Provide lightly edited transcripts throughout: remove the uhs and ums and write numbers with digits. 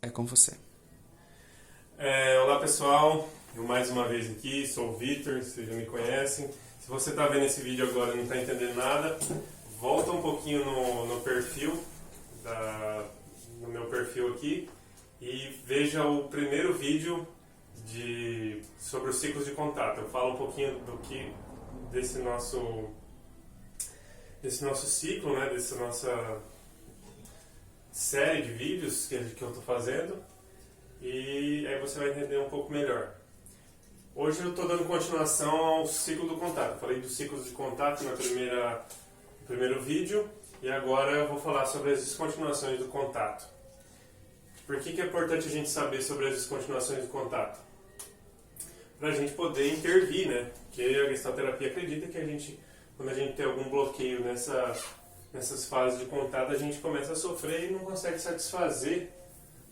É com você. Olá pessoal, eu mais uma vez aqui, sou o Vitor, vocês já me conhecem. Se você está vendo esse vídeo agora e não está entendendo nada, volta um pouquinho no perfil, no meu perfil aqui, e veja o primeiro vídeo sobre os ciclos de contato. Eu falo um pouquinho desse nosso ciclo, né, dessa nossa série de vídeos que eu estou fazendo. E aí você vai entender um pouco melhor. Hoje eu estou dando continuação ao ciclo do contato. Falei dos ciclos de contato no primeiro vídeo e agora eu vou falar sobre as descontinuações do contato. Por que é importante a gente saber sobre as descontinuações do contato? Para a gente poder intervir, né? Porque a gestalterapia acredita que quando a gente tem algum bloqueio nessas fases de contato, a gente começa a sofrer e não consegue satisfazer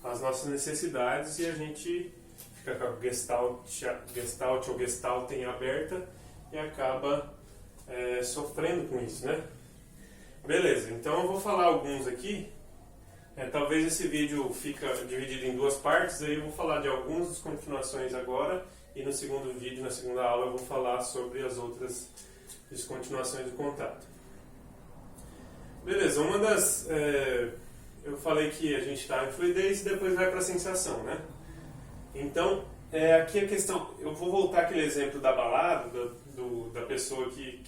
as nossas necessidades e a gente fica com a gestalt ou gestaltem aberta e acaba sofrendo com isso, né? Beleza, então eu vou falar alguns aqui. Talvez esse vídeo fica dividido em duas partes, aí eu vou falar de algumas descontinuações agora e no segundo vídeo, na segunda aula, eu vou falar sobre as outras descontinuações do contato. Beleza, eu falei que a gente está em fluidez e depois vai para a sensação, né? Então, aqui a questão, eu vou voltar aquele exemplo da balada, da pessoa que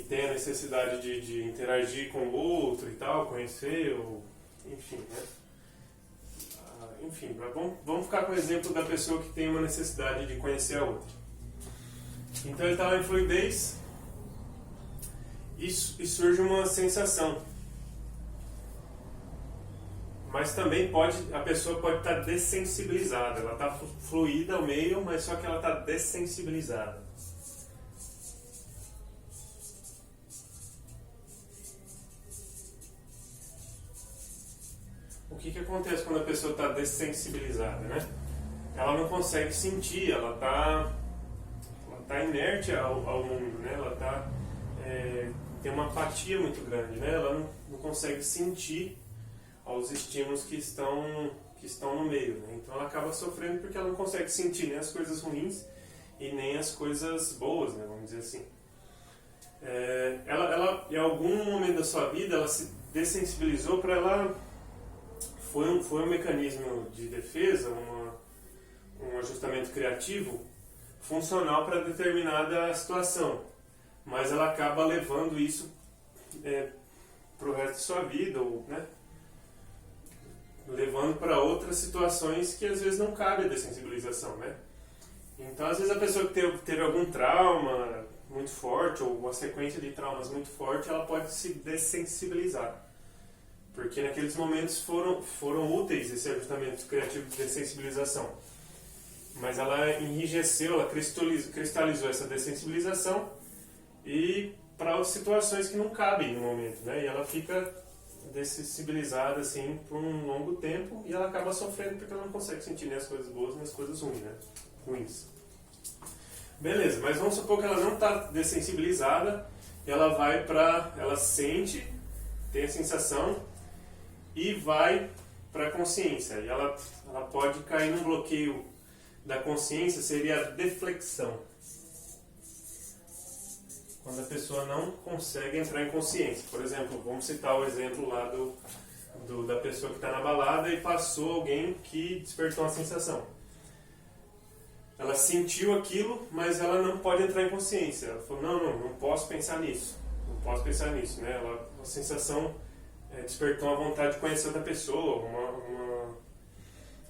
tem a necessidade de interagir com o outro e tal, conhecer, enfim, né? Enfim, vamos ficar com o exemplo da pessoa que tem uma necessidade de conhecer a outra. Então ele está lá em fluidez e surge uma sensação. Mas também a pessoa pode estar dessensibilizada. Ela está fluida ao meio, mas só que ela está dessensibilizada. O que acontece quando a pessoa está dessensibilizada, né? Ela não consegue sentir, ela está inerte ao mundo, né? Ela tem uma apatia muito grande, né? Ela não consegue sentir aos estímulos que estão no meio, né? Então ela acaba sofrendo porque ela não consegue sentir nem as coisas ruins e nem as coisas boas, né? Vamos dizer assim. Ela em algum momento da sua vida ela se dessensibilizou para ela. Foi um mecanismo de defesa, um ajustamento criativo funcional para determinada situação, mas ela acaba levando isso para o resto de sua vida, né? Levando para outras situações que às vezes não cabe a dessensibilização, né? Então, às vezes a pessoa que teve algum trauma muito forte ou uma sequência de traumas muito forte, ela pode se dessensibilizar. Porque naqueles momentos foram úteis esse ajustamento criativo de dessensibilização. Mas ela enrijeceu, ela cristalizou essa dessensibilização e para outras situações que não cabem no momento, né? E ela fica dessensibilizada assim por um longo tempo e ela acaba sofrendo porque ela não consegue sentir nem as coisas boas nem as coisas ruins. Beleza, mas vamos supor que ela não está dessensibilizada, ela sente, tem a sensação e vai para a consciência. E ela pode cair num bloqueio da consciência, seria a deflexão. Quando a pessoa não consegue entrar em consciência. Por exemplo, vamos citar o exemplo lá da pessoa que está na balada e passou alguém que despertou uma sensação. Ela sentiu aquilo, mas ela não pode entrar em consciência. Ela falou, não posso pensar nisso. Não posso pensar nisso, né? A sensação despertou uma vontade de conhecer outra pessoa,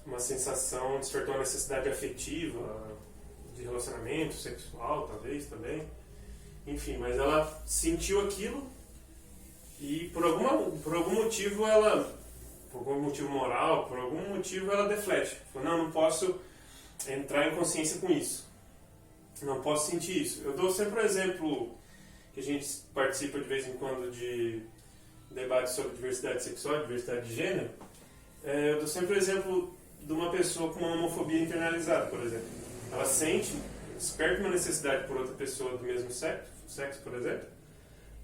uma sensação, despertou uma necessidade afetiva, de relacionamento sexual, talvez, também. Enfim, mas ela sentiu aquilo e por algum motivo por algum motivo moral, por algum motivo ela deflete. Falou, não posso entrar em consciência com isso. Não posso sentir isso. Eu dou sempre um exemplo que a gente participa de vez em quando de debates sobre diversidade sexual, diversidade de gênero. Eu dou sempre o exemplo de uma pessoa com uma homofobia internalizada, por exemplo. Ela desperta uma necessidade por outra pessoa do mesmo sexo, por exemplo,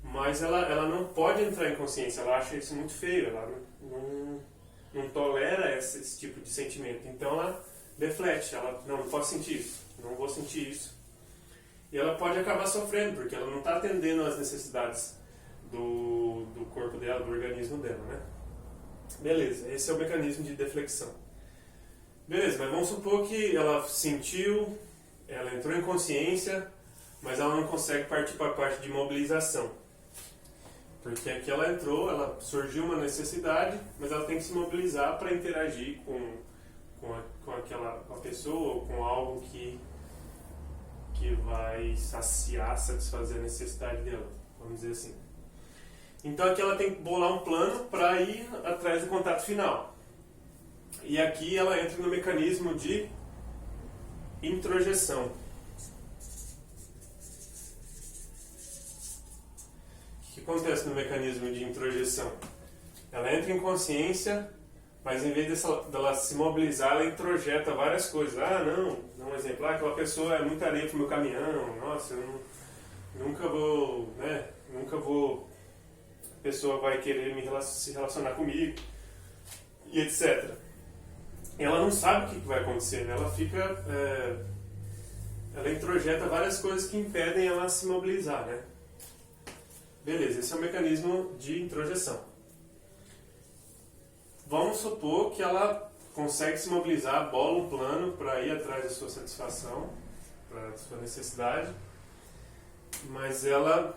mas ela não pode entrar em consciência, ela acha isso muito feio, ela não esse tipo de sentimento. Então ela deflete, ela não posso sentir isso, não vou sentir isso. E ela pode acabar sofrendo, porque ela não está atendendo às necessidades do corpo dela, do organismo dela, né? Beleza, esse é o mecanismo de deflexão. Beleza, mas vamos supor que ela sentiu, ela entrou em consciência, mas ela não consegue partir para a parte de mobilização. Porque aqui ela entrou, ela surgiu uma necessidade, mas ela tem que se mobilizar para interagir com a pessoa ou com algo que vai satisfazer a necessidade dela, vamos dizer assim. Então aqui ela tem que bolar um plano para ir atrás do contato final. E aqui ela entra no mecanismo de introjeção. O que acontece no mecanismo de introjeção? Ela entra em consciência, mas em vez dela se mobilizar, ela introjeta várias coisas. Ah, não, um exemplo, aquela pessoa é muita areia pro meu caminhão, nossa, eu nunca vou, a pessoa vai querer se relacionar comigo, e etc. Ela não sabe o que vai acontecer, né? Ela introjeta várias coisas que impedem ela se mobilizar, né? Beleza, esse é o mecanismo de introjeção. Vamos supor que ela consegue se mobilizar, bola um plano para ir atrás da sua satisfação, da sua necessidade, mas ela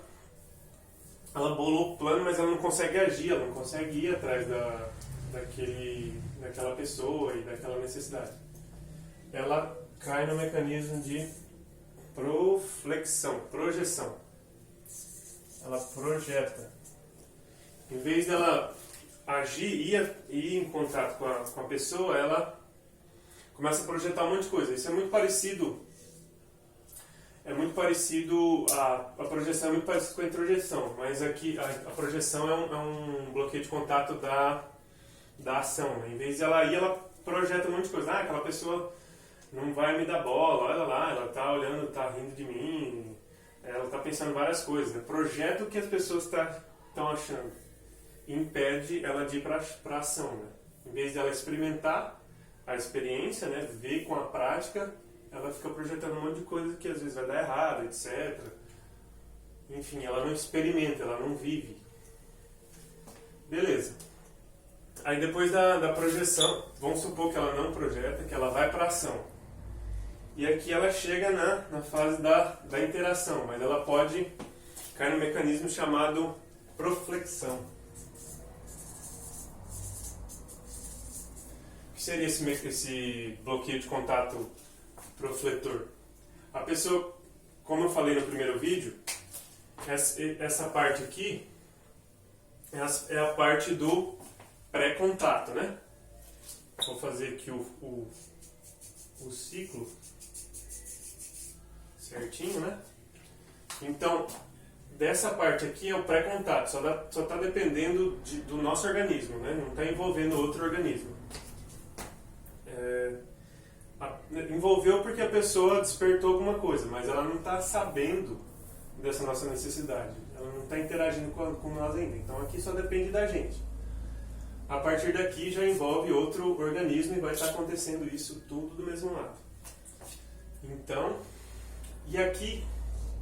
bolou o plano, mas ela não consegue agir, ela não consegue ir atrás daquela pessoa e daquela necessidade. Ela cai no mecanismo de projeção. Ela projeta. Em vez dela agir e ir em contato com a pessoa, ela começa a projetar um monte de coisa. Isso é muito parecido. A projeção é muito parecida com a introjeção, mas aqui a projeção é um bloqueio de contato da ação, né? Em vez de ela ir, ela projeta um monte de coisa. Ah, aquela pessoa não vai me dar bola, olha lá, ela tá olhando, tá rindo de mim, ela tá pensando várias coisas, né? Projeta o que as pessoas estão achando. Impede ela de ir para ação, né? Em vez de ela experimentar a experiência, né? Ver com a prática, ela fica projetando um monte de coisa que às vezes vai dar errado, etc. Enfim, ela não experimenta, ela não vive. Beleza. Aí depois da projeção, vamos supor que ela não projeta, que ela vai para ação. E aqui ela chega na fase da interação, mas ela pode cair no mecanismo chamado proflexão. O que seria esse bloqueio de contato profletor? A pessoa, como eu falei no primeiro vídeo, essa parte aqui é a parte do pré-contato, né? Vou fazer aqui o ciclo certinho, né? Então, dessa parte aqui é o pré-contato, só está dependendo do nosso organismo, né? Não está envolvendo outro organismo. Envolveu porque a pessoa despertou alguma coisa, mas ela não está sabendo dessa nossa necessidade. Ela não está interagindo com nós ainda. Então aqui só depende da gente. A partir daqui já envolve outro organismo e vai estar acontecendo isso tudo do mesmo lado. Então, e aqui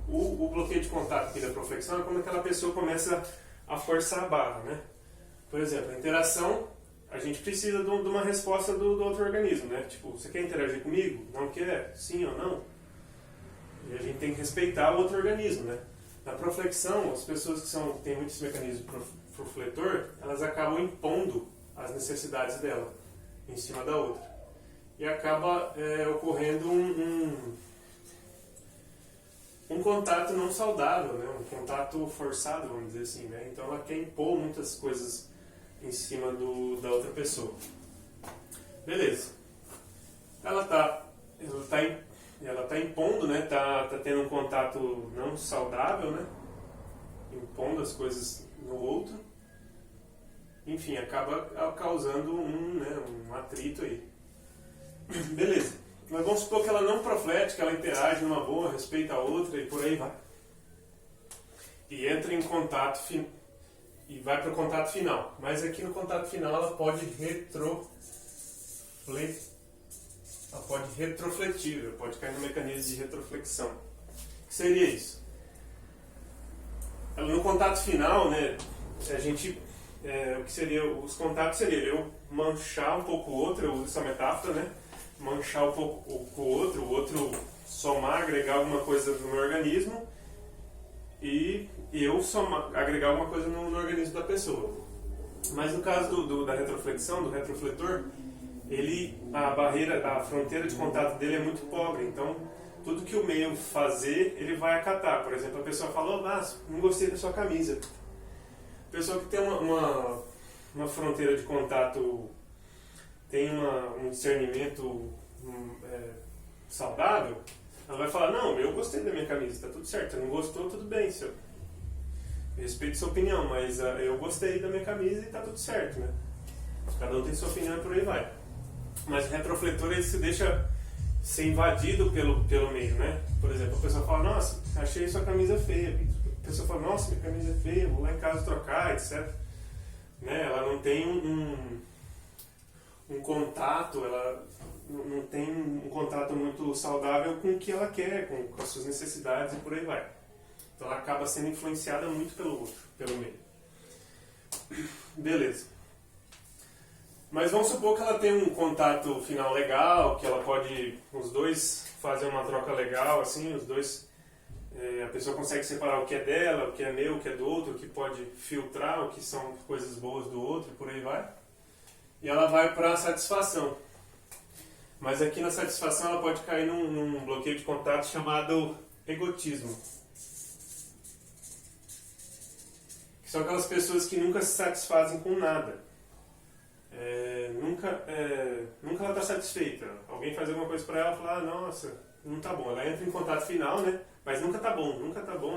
o bloqueio de contato aqui da proflexão é quando aquela pessoa começa a forçar a barra, né? Por exemplo, a interação, a gente precisa de uma resposta do outro organismo, né? Tipo, você quer interagir comigo? Não quer? Sim ou não? E a gente tem que respeitar o outro organismo, né? Na proflexão, as pessoas que têm muitos mecanismos profletor, elas acabam impondo as necessidades dela em cima da outra. E acaba ocorrendo um contato não saudável, né? Um contato forçado, vamos dizer assim, né? Então ela quer impor muitas coisas em cima da outra pessoa. Beleza. Ela tá impondo, né? Tá tendo um contato não saudável, né? Impondo as coisas no outro. Enfim, acaba causando um atrito aí. Beleza. Mas vamos supor que ela não proflete, que ela interage numa boa, respeita a outra e por aí vai. E entra em contato e vai para o contato final. Mas aqui no contato final ela pode ela pode retrofletir, ela pode cair no mecanismo de retroflexão. O que seria isso? No contato final, né, o que seria os contatos seria eu manchar um pouco o outro, eu uso essa metáfora, né? Manchar um pouco o outro somar, agregar alguma coisa no meu organismo e eu agregar alguma coisa no organismo da pessoa. Mas no caso da retroflexão, do retrofletor, a fronteira de contato dele é muito pobre, então tudo que o meio fazer, ele vai acatar. Por exemplo, a pessoa falou, não gostei da sua camisa. A pessoa que tem uma fronteira de contato, tem um discernimento saudável, ela vai falar, não, eu gostei da minha camisa, está tudo certo. Você não gostou, tudo bem, eu respeito sua opinião, mas eu gostei da minha camisa e está tudo certo, né? Cada um tem sua opinião e por aí vai. Mas o retrofletor, ele se deixa ser invadido pelo meio, né? Por exemplo, a pessoa fala, nossa, achei sua camisa feia. A pessoa fala, nossa, minha camisa é feia, vou lá em casa trocar, etc. Né? Ela não tem um contato, ela não tem um contato muito saudável com o que ela quer, com as suas necessidades e por aí vai. Então ela acaba sendo influenciada muito pelo outro, pelo meio. Beleza. Mas vamos supor que ela tem um contato final legal, que ela pode, os dois fazer uma troca legal, assim, os dois, a pessoa consegue separar o que é dela, o que é meu, o que é do outro, o que pode filtrar, o que são coisas boas do outro, e por aí vai. E ela vai para a satisfação. Mas aqui na satisfação ela pode cair num bloqueio de contato chamado egotismo. Que são aquelas pessoas que nunca se satisfazem com nada. Nunca ela está satisfeita. Alguém faz alguma coisa para ela e fala, nossa, não está bom. Ela entra em contato final, né? Mas nunca está bom,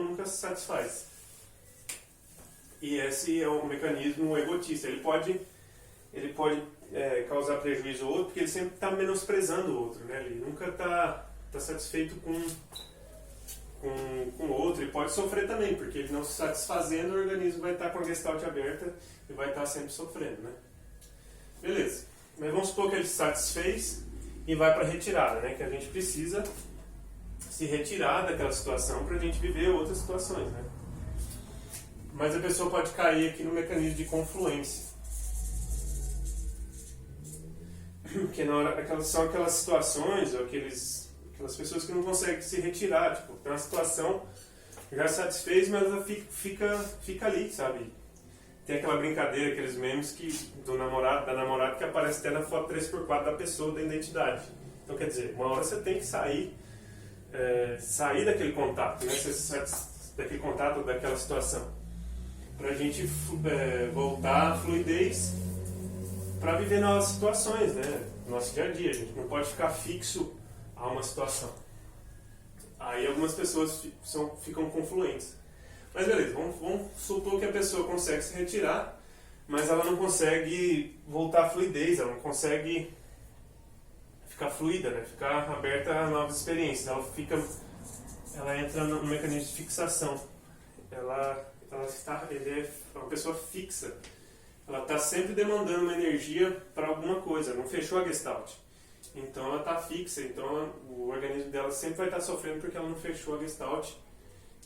nunca se satisfaz. E esse é o mecanismo egotista. Ele pode causar prejuízo ao outro porque ele sempre está menosprezando o outro, né? Ele nunca está satisfeito com o outro e pode sofrer também, porque ele não se satisfazendo, o organismo vai estar com a gestalt aberta e vai estar sempre sofrendo, né? Beleza, mas vamos supor que ele se satisfez e vai para a retirada, né? Que a gente precisa se retirar daquela situação para a gente viver outras situações, né? Mas a pessoa pode cair aqui no mecanismo de confluência. Que são aquelas situações, ou aquelas pessoas que não conseguem se retirar, tipo, tem uma situação, já satisfez, mas ela fica ali, sabe? Tem aquela brincadeira, aqueles memes da namorada que aparece até na foto 3x4 da pessoa, da identidade. Então, quer dizer, uma hora você tem que sair daquele contato, né? Daquele contato, daquela situação. Pra gente voltar à fluidez para viver novas situações, né? No nosso dia a dia. A gente não pode ficar fixo a uma situação. Aí algumas pessoas ficam confluentes. Mas beleza, vamos supor que a pessoa consegue se retirar, mas ela não consegue voltar à fluidez, ela não consegue ficar fluida, né? Ficar aberta a novas experiências. Ela entra no mecanismo de fixação. Ele é uma pessoa fixa. Ela está sempre demandando uma energia para alguma coisa, não fechou a gestalt. Então ela está fixa, então o organismo dela sempre vai estar sofrendo porque ela não fechou a gestalt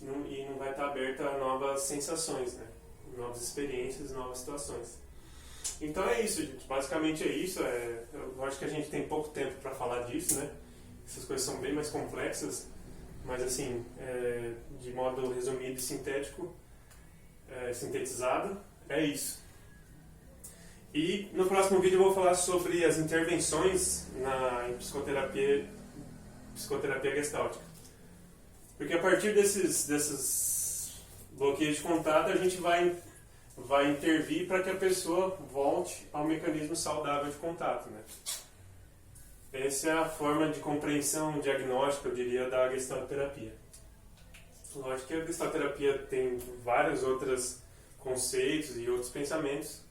e não vai estar aberta a novas sensações, né? Novas experiências, novas situações. Então é isso, gente. Basicamente é isso. Eu acho que a gente tem pouco tempo para falar disso, né? Essas coisas são bem mais complexas, mas assim, de modo resumido e sintético, sintetizado, é isso. E no próximo vídeo eu vou falar sobre as intervenções em psicoterapia gestáltica. Porque a partir desses bloqueios de contato, a gente vai intervir para que a pessoa volte ao mecanismo saudável de contato, né? Essa é a forma de compreensão diagnóstica, eu diria, da gestalterapia. Lógico que a gestalterapia tem vários outros conceitos e outros pensamentos,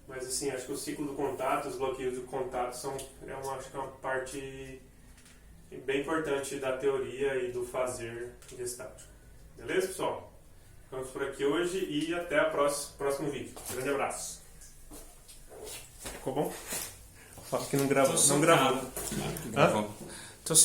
mas assim, acho que o ciclo do contato, os bloqueios do contato acho que é uma parte bem importante da teoria e do fazer gestáltico. Beleza, pessoal? Ficamos por aqui hoje e até o próximo vídeo. Grande abraço. Ficou bom? Fala que não gravou. Tô Não gravou. socado. Hã? Tô